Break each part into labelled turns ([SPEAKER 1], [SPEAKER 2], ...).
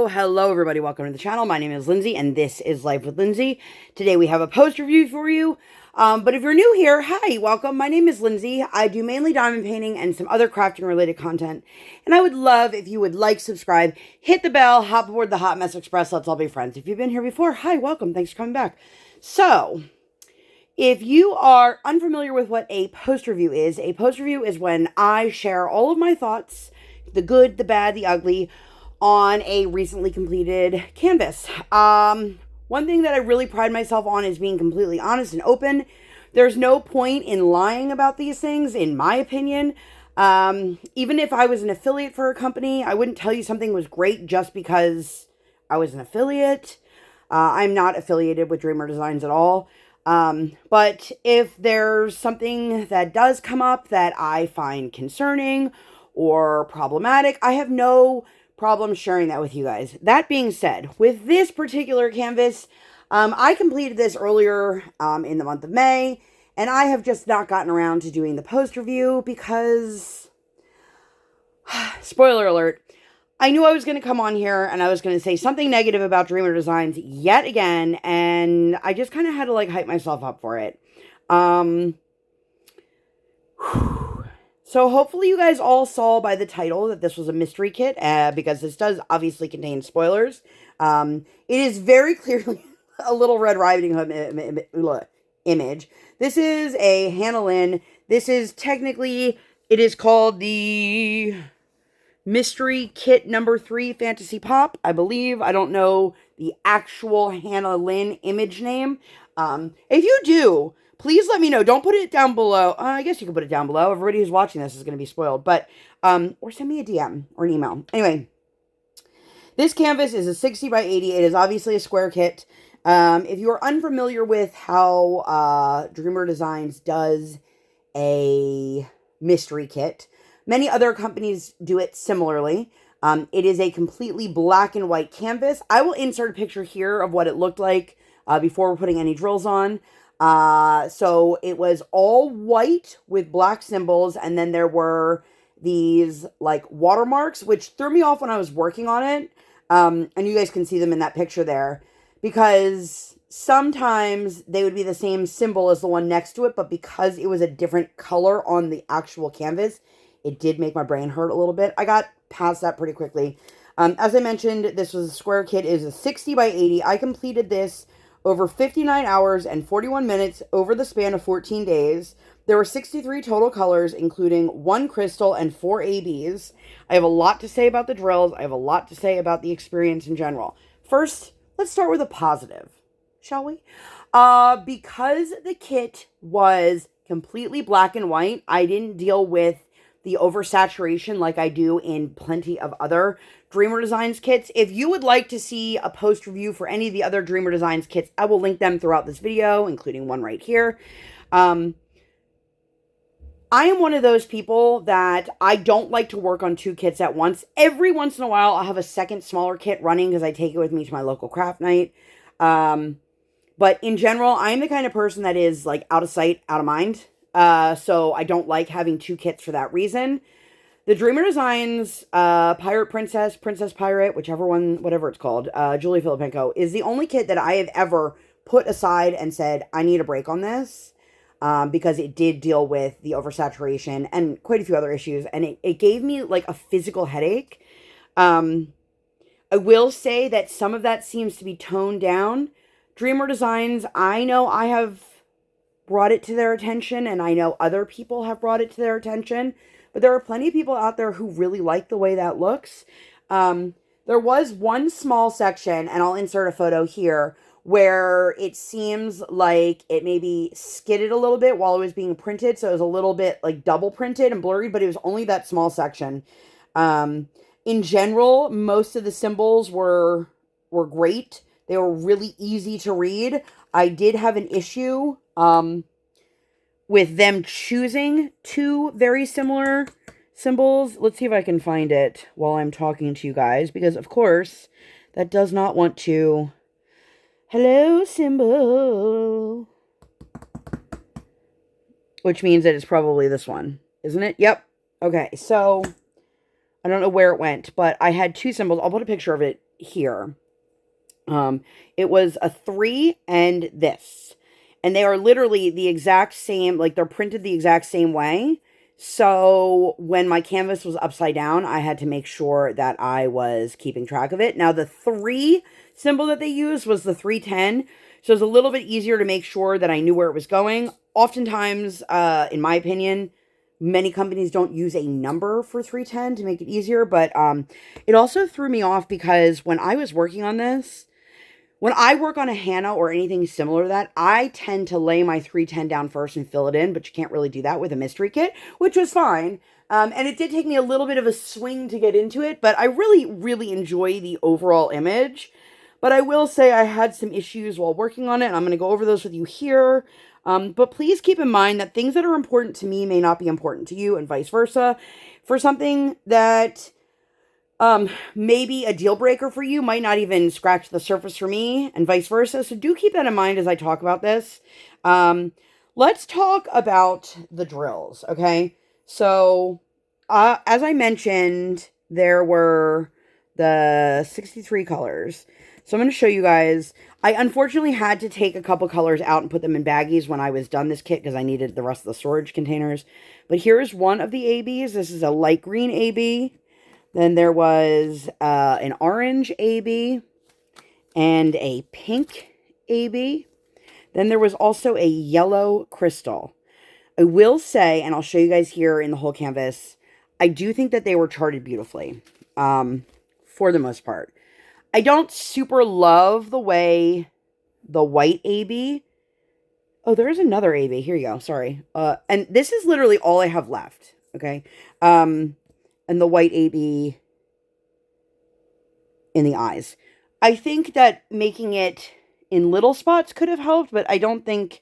[SPEAKER 1] Hello everybody, welcome to the channel. My name is Lindsay and this is Life with Lindsay. Today we have a post review for you. But if you're new here, hi, welcome. My name is Lindsay. I do mainly diamond painting and some other crafting related content. And I would love if you would like, subscribe, hit the bell, hop aboard the Hot Mess Express. Let's all be friends. If you've been here before, hi, welcome. Thanks for coming back. So, if you are unfamiliar with what a post review is when I share all of my thoughts, the good, the bad, the ugly, on a recently completed canvas. One thing that I really pride myself on is being completely honest and open. There's no point in lying about these things, in my opinion. Even if I was an affiliate for a company, I wouldn't tell you something was great just because I was an affiliate. I'm not affiliated with Dreamer Designs at all. But if there's something that does come up that I find concerning or problematic, I have no problem sharing that with you guys. That being said, with this particular canvas, I completed this earlier in the month of May, and I have just not gotten around to doing the post review because, spoiler alert, I knew I was going to come on here and I was going to say something negative about Dreamer Designs yet again, and I just kind of had to like hype myself up for it. So hopefully you guys all saw by the title that this was a mystery kit, because this does obviously contain spoilers. It is very clearly a Little Red Riding Hood image. This is a Hannah Lynn. This is technically, it is called the Mystery Kit number 3 Fantasy Pop, I believe. I don't know the actual Hannah Lynn image name. If you do, please let me know. Don't put it down below. I guess you can put it down below. Everybody who's watching this is going to be spoiled. But, or send me a DM or an email. Anyway, this canvas is a 60 by 80. It is obviously a square kit. If you are unfamiliar with how Dreamer Designs does a mystery kit, many other companies do it similarly. It is a completely black and white canvas. I will insert a picture here of what it looked like before we're putting any drills on. So it was all white with black symbols, and then there were these like watermarks, which threw me off when I was working on it. And you guys can see them in that picture there, because sometimes they would be the same symbol as the one next to it, but because it was a different color on the actual canvas, it did make my brain hurt a little bit. I got past that pretty quickly. As I mentioned, this was a square kit. It is a 60 by 80. I completed this over 59 hours and 41 minutes over the span of 14 days. There were 63 total colors, including 1 crystal and 4 ABs. I have a lot to say about the drills. I have a lot to say about the experience in general. First, let's start with a positive, shall we? Because the kit was completely black and white, I didn't deal with the oversaturation like I do in plenty of other Dreamer Designs kits. If you would like to see a post review for any of the other Dreamer Designs kits, I will link them throughout this video, including one right here. I am one of those people that I don't like to work on 2 kits at once. Every once in a while, I'll have a second smaller kit running because I take it with me to my local craft night. But in general, I'm the kind of person that is like out of sight, out of mind. So I don't like having 2 kits for that reason. The Dreamer Designs, Pirate Princess, Princess Pirate, whichever one, whatever it's called, Julie Filipenko, is the only kit that I have ever put aside and said, I need a break on this, because it did deal with the oversaturation and quite a few other issues, and it gave me like a physical headache. I will say that some of that seems to be toned down. Dreamer Designs, I know I have brought it to their attention, and I know other people have brought it to their attention, but there are plenty of people out there who really like the way that looks. There was one small section, and I'll insert a photo here, where it seems like it maybe skidded a little bit while it was being printed, so it was a little bit like double printed and blurry, but it was only that small section. In general, most of the symbols were great. They were really easy to read. I did have an issue with them choosing 2 very similar symbols. Let's see if I can find it while I'm talking to you guys, because of course that does not want to. Hello, symbol. Which means that it's probably this one, isn't it? Yep. Okay, so I don't know where it went, but I had 2 symbols. I'll put a picture of it here. It was a 3 and this. And they are literally the exact same, like they're printed the exact same way. So when my canvas was upside down, I had to make sure that I was keeping track of it. Now the 3 symbol that they used was the 310. So it's a little bit easier to make sure that I knew where it was going. Oftentimes, in my opinion, many companies don't use a number for 310 to make it easier. But it also threw me off because when I was working on this, when I work on a Hannah or anything similar to that, I tend to lay my 310 down first and fill it in, but you can't really do that with a mystery kit, which was fine. And it did take me a little bit of a swing to get into it, but I really, really enjoy the overall image. But I will say I had some issues while working on it, and I'm going to go over those with you here. But please keep in mind that things that are important to me may not be important to you, and vice versa. For something that maybe a deal breaker for you might not even scratch the surface for me, and vice versa. So do keep that in mind as I talk about this. Let's talk about the drills, okay? So, as I mentioned, there were the 63 colors. So I'm going to show you guys. I unfortunately had to take a couple colors out and put them in baggies when I was done this kit because I needed the rest of the storage containers. But here's one of the ABs. This is a light green AB. Then there was an orange AB and a pink AB. Then there was also a yellow crystal. I will say, and I'll show you guys here in the whole canvas, I do think that they were charted beautifully for the most part. I don't super love the way the white AB... Oh, there is another AB. Here you go. Sorry. And this is literally all I have left. Okay. And the white AB in the eyes. I think that making it in little spots could have helped, but I don't think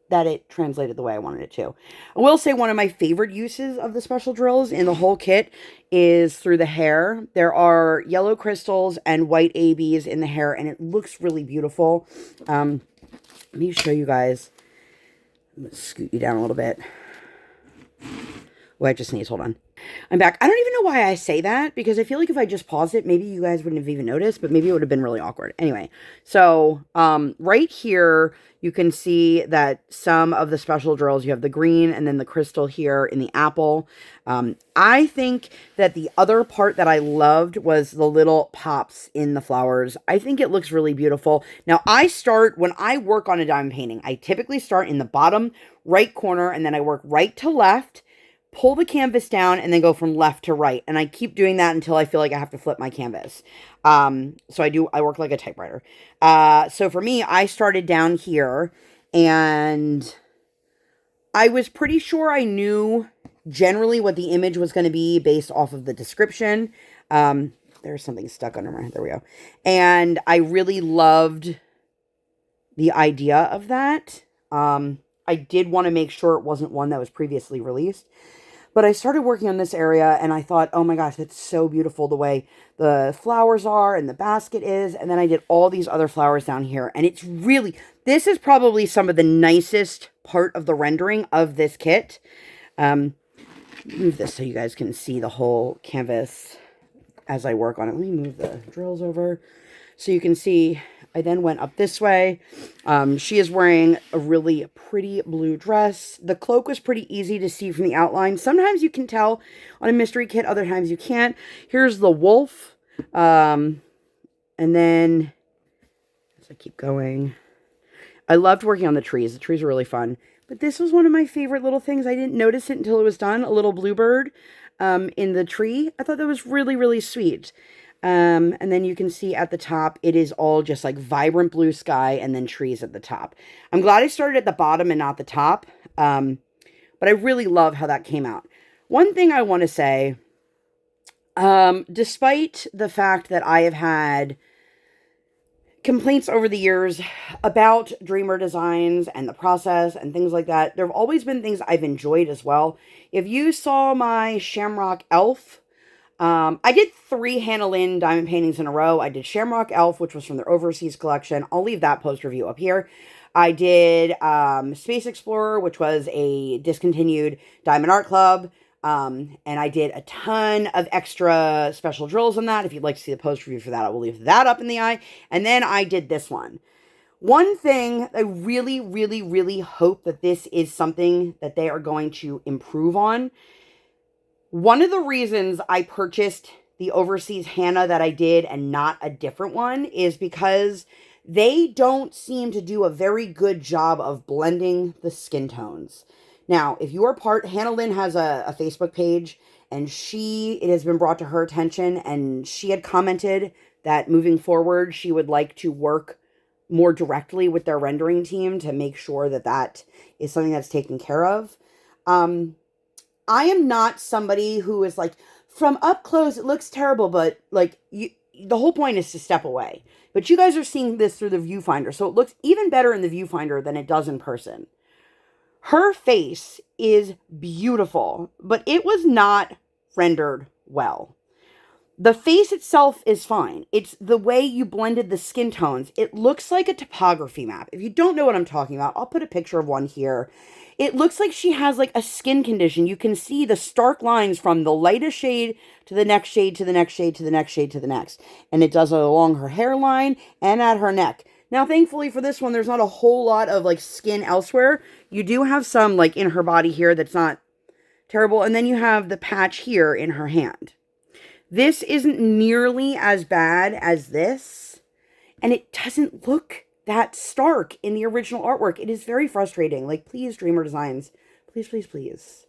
[SPEAKER 1] that it translated the way I wanted it to. I will say one of my favorite uses of the special drills in the whole kit is through the hair. There are yellow crystals and white ABs in the hair, and it looks really beautiful. Let me show you guys. I'm going to scoot you down a little bit. Oh, I just sneezed. Hold on. I'm back. I don't even know why I say that, because I feel like if I just paused it, maybe you guys wouldn't have even noticed, but maybe it would have been really awkward. Anyway, so right here, you can see that some of the special drills, you have the green and then the crystal here in the apple. I think that the other part that I loved was the little pops in the flowers. I think it looks really beautiful. Now, when I work on a diamond painting, I typically start in the bottom right corner, and then I work right to left, pull the canvas down, and then go from left to right. And I keep doing that until I feel like I have to flip my canvas. So I work like a typewriter. So for me, I started down here, and I was pretty sure I knew generally what the image was going to be based off of the description. There's something stuck under my head. There we go. And I really loved the idea of that. I did want to make sure it wasn't one that was previously released. But I started working on this area, and I thought, oh my gosh, it's so beautiful the way the flowers are and the basket is. And then I did all these other flowers down here. And it's really, this is probably some of the nicest part of the rendering of this kit. Move this so you guys can see the whole canvas as I work on it. Let me move the drills over so you can see. I then went up this way. She is wearing a really pretty blue dress. The cloak was pretty easy to see from the outline. Sometimes you can tell on a mystery kit, other times you can't. Here's the wolf. And then, as I keep going, I loved working on the trees. The trees were really fun. But this was one of my favorite little things. I didn't notice it until it was done. A little bluebird in the tree. I thought that was really, really sweet. And then you can see at the top, it is all just like vibrant blue sky and then trees at the top. I'm glad I started at the bottom and not the top. But I really love how that came out. One thing I want to say, despite the fact that I have had complaints over the years about Dreamer designs and the process and things like that, there have always been things I've enjoyed as well. If you saw my Shamrock Elf, I did 3 Hannah Lynn diamond paintings in a row. I did Shamrock Elf, which was from their overseas collection. I'll leave that post review up here. I did Space Explorer, which was a discontinued Diamond Art Club. And I did a ton of extra special drills on that. If you'd like to see the post review for that, I will leave that up in the eye. And then I did this one. One thing I really, really, really hope that this is something that they are going to improve on. One of the reasons I purchased the overseas Hannah that I did and not a different one is because they don't seem to do a very good job of blending the skin tones. Now, if you are Hannah Lynn has a Facebook page, and it has been brought to her attention, and she had commented that moving forward, she would like to work more directly with their rendering team to make sure that that is something that's taken care of. I am not somebody who is like, from up close, it looks terrible, but like the whole point is to step away. But you guys are seeing this through the viewfinder, so it looks even better in the viewfinder than it does in person. Her face is beautiful, but it was not rendered well. The face itself is fine. It's the way you blended the skin tones. It looks like a topography map. If you don't know what I'm talking about, I'll put a picture of one here. It looks like she has like a skin condition. You can see the stark lines from the lightest shade to the next shade to the next shade to the next shade to the next. And it does it along her hairline and at her neck. Now, thankfully for this one, there's not a whole lot of like skin elsewhere. You do have some like in her body here that's not terrible. And then you have the patch here in her hand. This isn't nearly as bad as this, and it doesn't look that stark in the original artwork. It is very frustrating. Like, please, Dreamer Designs, please, please, please,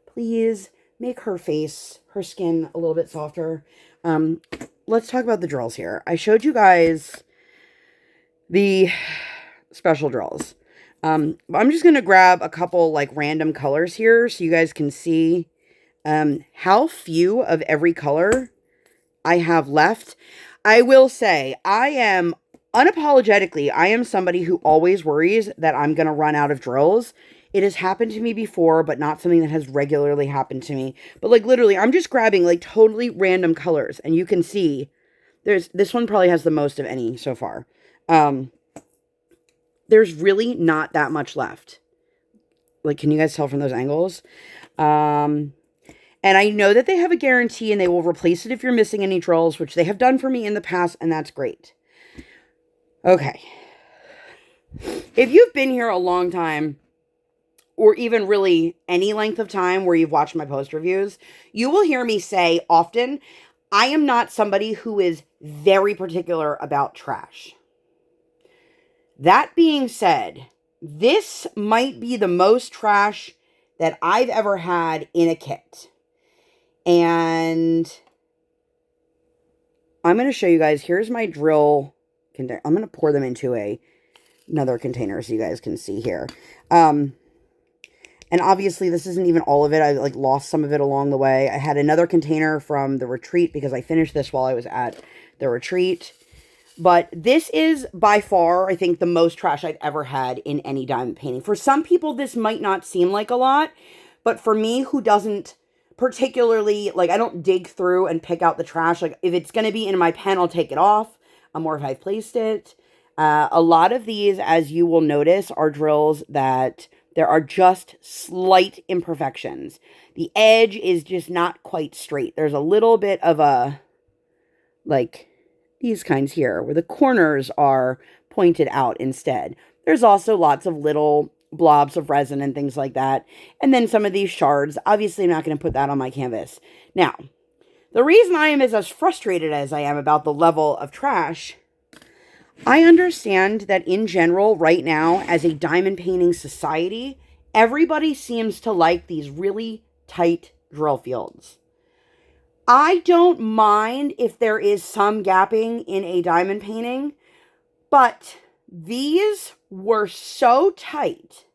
[SPEAKER 1] please make her face, her skin a little bit softer. Let's talk about the drills here. I showed you guys the special drills. I'm just going to grab a couple, like, random colors here so you guys can see how few of every color I have left. I will say, I am somebody who always worries that I'm going to run out of drills. It has happened to me before, but not something that has regularly happened to me. But like literally, I'm just grabbing like totally random colors, and you can see this one probably has the most of any so far. There's really not that much left. Like, can you guys tell from those angles? And I know that they have a guarantee and they will replace it if you're missing any drills, which they have done for me in the past, and that's great. Okay. If you've been here a long time, or even really any length of time where you've watched my post reviews, you will hear me say often, I am not somebody who is very particular about trash. That being said, this might be the most trash that I've ever had in a kit. And I'm going to show you guys, here's my drill container. I'm going to pour them into another container so you guys can see here. And obviously this isn't even all of it. I like lost some of it along the way. I had another container from the retreat because I finished this while I was at the retreat. But this is by far, I think, the most trash I've ever had in any diamond painting. For some people, this might not seem like a lot, but for me, who doesn't particularly, like, I don't dig through and pick out the trash. Like, if it's going to be in my pen, I'll take it off, or if I've placed it. A lot of these, as you will notice, are drills that there are just slight imperfections. The edge is just not quite straight. There's a little bit of a, like, these kinds here, where the corners are pointed out instead. There's also lots of little blobs of resin and things like that. And then some of these shards. Obviously, I'm not going to put that on my canvas. Now, the reason I am as frustrated as I am about the level of trash, I understand that in general, right now, as a diamond painting society, everybody seems to like these really tight drill fields. I don't mind if there is some gapping in a diamond painting, but these were so tight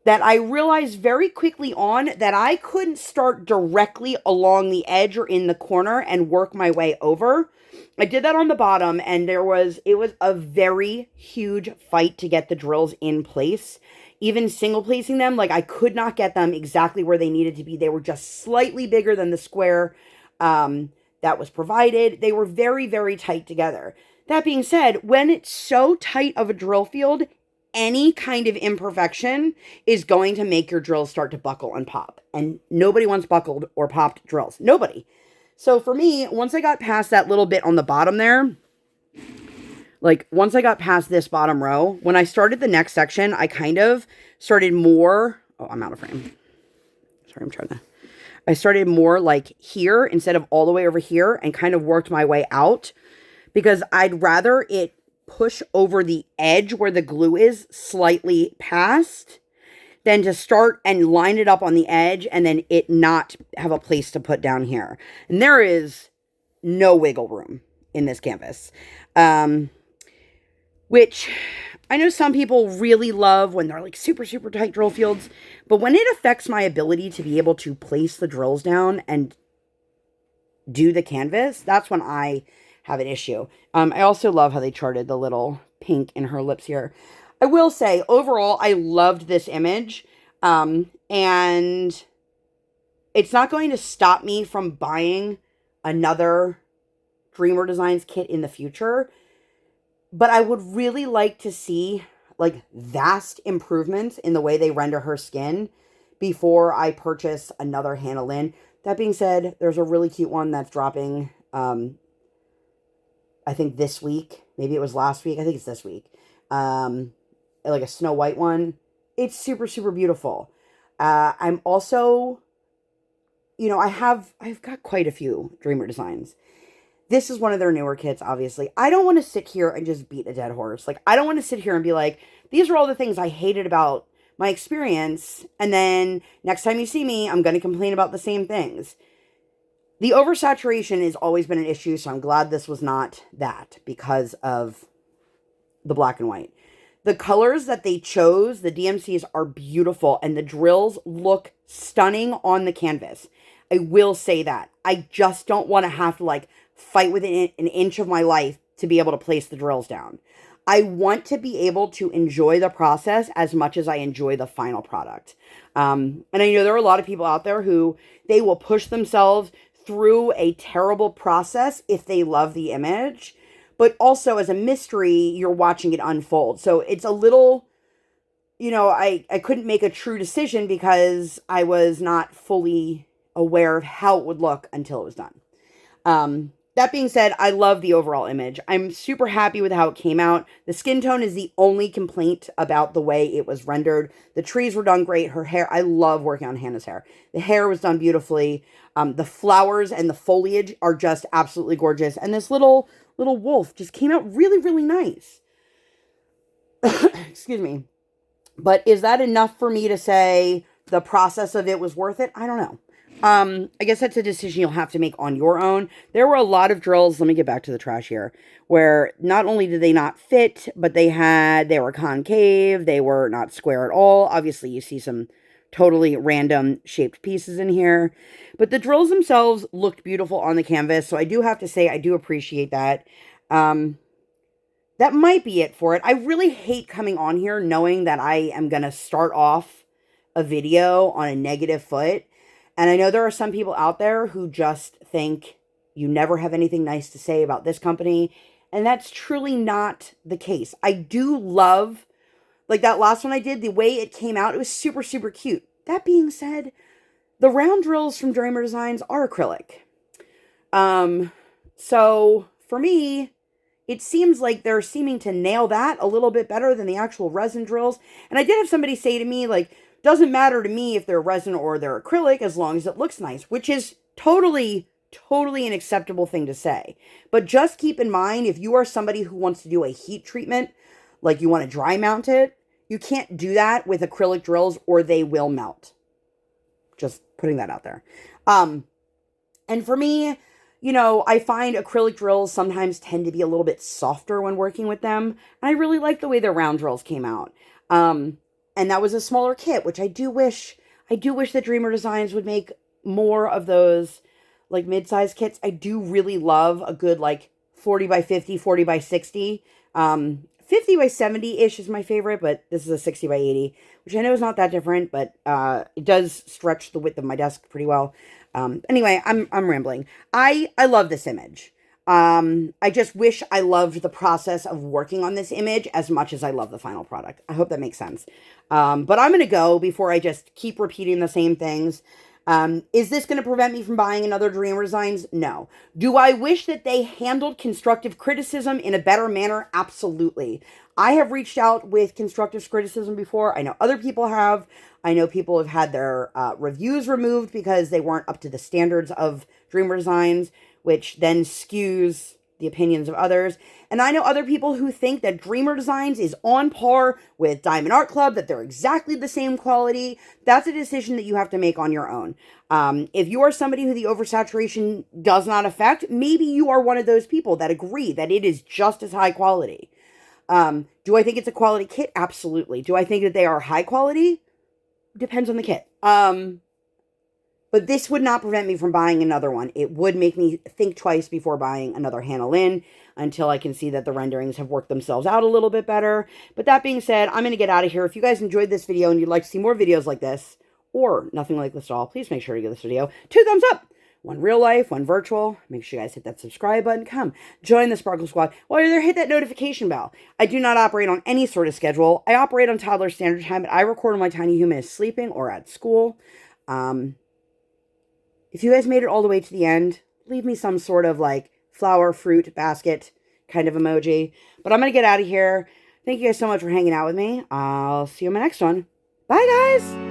[SPEAKER 1] that I realized very quickly on that I couldn't start directly along the edge or in the corner and work my way over. I did that on the bottom, and it was a very huge fight to get the drills in place. Even single placing them, like, I could not get them exactly where they needed to be. They were just slightly bigger than the square that was provided. They were very, very tight together. That being said, when it's so tight of a drill field, any kind of imperfection is going to make your drills start to buckle and pop. And nobody wants buckled or popped drills. Nobody. So for me, once I got past that little bit on the bottom there, like once I got past this bottom row, when I started the next section, I kind of started more, oh, I'm out of frame. Sorry, I started more like here instead of all the way over here and kind of worked my way out because I'd rather it push over the edge where the glue is slightly past than to start and line it up on the edge and then it not have a place to put down here. And there is no wiggle room in this canvas. Which I know some people really love when they're like super, super tight drill fields, but when it affects my ability to be able to place the drills down and do the canvas, that's when I have an issue. I also love how they charted the little pink in her lips here. I will say, overall, I loved this image, and it's not going to stop me from buying another Dreamer Designs kit in the future, but I would really like to see like vast improvements in the way they render her skin before I purchase another Hannah Lynn. That being said, there's a really cute one that's dropping, I think this week. Maybe it was last week. I think it's this week. Like a Snow White one. It's super, super beautiful. I'm also, you know, I've got quite a few Dreamer Designs. This is one of their newer kits, obviously. I don't want to sit here and just beat a dead horse. Like, I don't want to sit here and be like, these are all the things I hated about my experience, and then next time you see me, I'm going to complain about the same things. The oversaturation has always been an issue, so I'm glad this was not that because of the black and white. The colors that they chose, the DMCs, are beautiful, and the drills look stunning on the canvas. I will say that. I just don't want to have to, like, fight with an inch of my life to be able to place the drills down. I want to be able to enjoy the process as much as I enjoy the final product. And I know there are a lot of people out there who they will push themselves through a terrible process if they love the image. But also as a mystery, you're watching it unfold. So it's a little, you know, I couldn't make a true decision because I was not fully aware of how it would look until it was done. That being said, I love the overall image. I'm super happy with how it came out. The skin tone is the only complaint about the way it was rendered. The trees were done great. Her hair, I love working on Hannah's hair. The hair was done beautifully. The flowers and the foliage are just absolutely gorgeous. And this little wolf just came out really, really nice. Excuse me. But is that enough for me to say the process of it was worth it? I don't know. I guess that's a decision you'll have to make on your own. There were a lot of drills, let me get back to the trash here, where not only did they not fit, but they were concave, they were not square at all. Obviously, you see some totally random shaped pieces in here. But the drills themselves looked beautiful on the canvas, so I do have to say I do appreciate that. That might be it for it. I really hate coming on here knowing that I am going to start off a video on a negative foot. And I know there are some people out there who just think you never have anything nice to say about this company. And that's truly not the case. I do love, like that last one I did, the way it came out, it was super, super cute. That being said, the round drills from Dreamer Designs are acrylic. So for me, it seems like they're seeming to nail that a little bit better than the actual resin drills. And I did have somebody say to me, like, doesn't matter to me if they're resin or they're acrylic as long as it looks nice, which is totally an acceptable thing to say. But just keep in mind, if you are somebody who wants to do a heat treatment, like you want to dry mount it, you can't do that with acrylic drills or they will melt. Just putting that out there. And for me, you know, I find acrylic drills sometimes tend to be a little bit softer when working with them. And I really like the way the round drills came out. And that was a smaller kit, which I do wish that Dreamer Designs would make more of those like mid-size kits. I do really love a good like 40 by 50, 40 by 60. 50 by 70-ish is my favorite, but this is a 60 by 80, which I know is not that different, but it does stretch the width of my desk pretty well. Anyway, I'm rambling. I love this image. I just wish I loved the process of working on this image as much as I love the final product. I hope that makes sense. But I'm going to go before I just keep repeating the same things. Is this going to prevent me from buying another Dreamer Designs? No. Do I wish that they handled constructive criticism in a better manner? Absolutely. I have reached out with constructive criticism before. I know other people have. I know people have had their reviews removed because they weren't up to the standards of Dreamer Designs, which then skews the opinions of others. And I know other people who think that Dreamer Designs is on par with Diamond Art Club, that they're exactly the same quality. That's a decision that you have to make on your own. If you are somebody who the oversaturation does not affect, maybe you are one of those people that agree that it is just as high quality. Do I think it's a quality kit? Absolutely. Do I think that they are high quality? Depends on the kit. But this would not prevent me from buying another one. It would make me think twice before buying another Hannah Lynn until I can see that the renderings have worked themselves out a little bit better. But that being said, I'm going to get out of here. If you guys enjoyed this video and you'd like to see more videos like this, or nothing like this at all, please make sure to give this video 2 thumbs up. One real life, one virtual. Make sure you guys hit that subscribe button. Come, join the Sparkle Squad. While you're there, hit that notification bell. I do not operate on any sort of schedule. I operate on toddler standard time, but I record when my tiny human is sleeping or at school. If you guys made it all the way to the end, leave me some sort of like flower, fruit, basket kind of emoji. But I'm going to get out of here. Thank you guys so much for hanging out with me. I'll see you in my next one. Bye, guys!